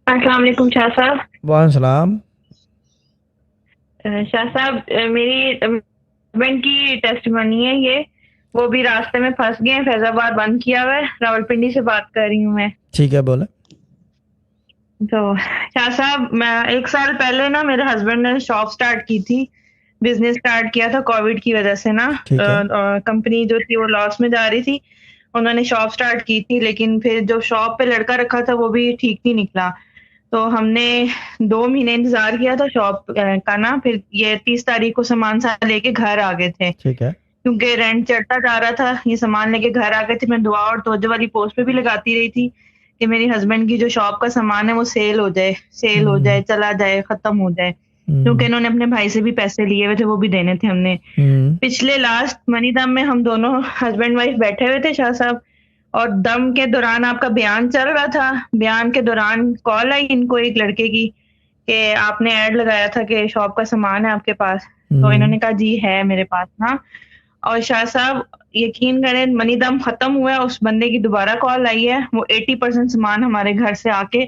अस्सलाम वालेकुम शाह साहब। वालेकुम सलाम। शाह साहब, मेरी हस्बैंड की टेस्टिमनी है ये। वो भी रास्ते में फंस गए हैं, फैजाबाद बंद किया हुआ है। रावलपिंडी से बात कर रही हूँ मैं। ठीक है, बोले। तो शाह साहब, मैं 1 साल पहले ना मेरे हस्बैंड ने शॉप स्टार्ट की थी। बिजनेस स्टार्ट किया था कोविड की वजह से ना। ठीक है। कंपनी जो थी वो लॉस में जा रही थी। उन्होंने शॉप स्टार्ट की थी, लेकिन फिर जो शॉप पे लड़का रखा था वो भी ठीक नहीं निकला। तो हमने 2 महीने इंतज़ार किया था शॉप का ना। फिर ये 30 तारीख को सामान सारा लेके घर आ गए थे। ठीक है। क्योंकि रेंट चढ़ता जा रहा था, ये सामान लेके घर आ गए थे। मैं दुआ और तवज्जो वाली पोस्ट पे भी लगाती रही थी कि मेरी हस्बैंड की जो शॉप का सामान है वो सेल हो हम्म। जाए, चला जाए, खत्म हो जाए। क्योंकि हम्म। इन्होंने अपने भाई से भी पैसे लिए हुए थे, वो भी देने थे हमने। हम्म। पिछले लास्ट मनी दम में हम दोनों हस्बैंड वाइफ बैठे हुए थे शाह साहब, और दम के दौरान आपका बयान चल रहा था। बयान के दौरान कॉल आई इनको एक लड़के की कि आपने ऐड लगाया था कि शॉप का सामान है आपके पास। तो हम्म। इन्होंने कहा जी है मेरे पास ना। और शाह साहब, यकीन करें, मनी दम खत्म हुआ है, उस बंदे की दोबारा कॉल आई है। वो 80% सामान हमारे घर से आके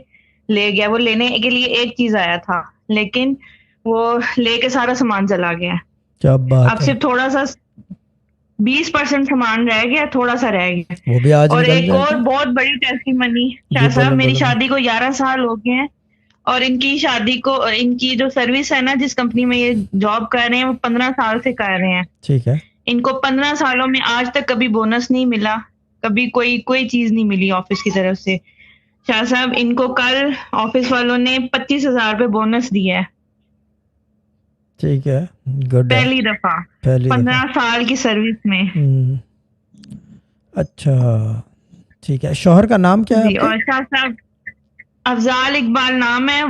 ले गया। वो लेने के लिए एक चीज आया था, लेकिन वो लेके सारा सामान चला गया। क्या अब बात है। सिर्फ थोड़ा सा 20% सामान रह गया, थोड़ा सा रह गया। वो भी आज और निकल एक और जाएगा। बहुत बड़ी टेस्टिमनी जी, शाह साहब, बोले मेरी बोले बोले। शादी को 11 साल हो गए हैं। और इनकी शादी को, इनकी जो सर्विस है ना, जिस कंपनी में ये जॉब कर रहे हैं, वो 15 साल से कर रहे हैं। ठीक है। इनको 15 सालों में आज तक कभी बोनस नहीं मिला। कभी कोई कोई चीज नहीं मिली ऑफिस की तरफ से। शाह साहब, इनको कल ऑफिस वालों ने 25,000 रुपए बोनस दिया है, ठीक है। गुड है। पहली दफा पहली दफा। 15 साल की सर्विस में। हम्म। अच्छा। ठीक है, शौहर का नाम क्या है जी, आपके? और शाह साहब, अफजाल इकबाल नाम है।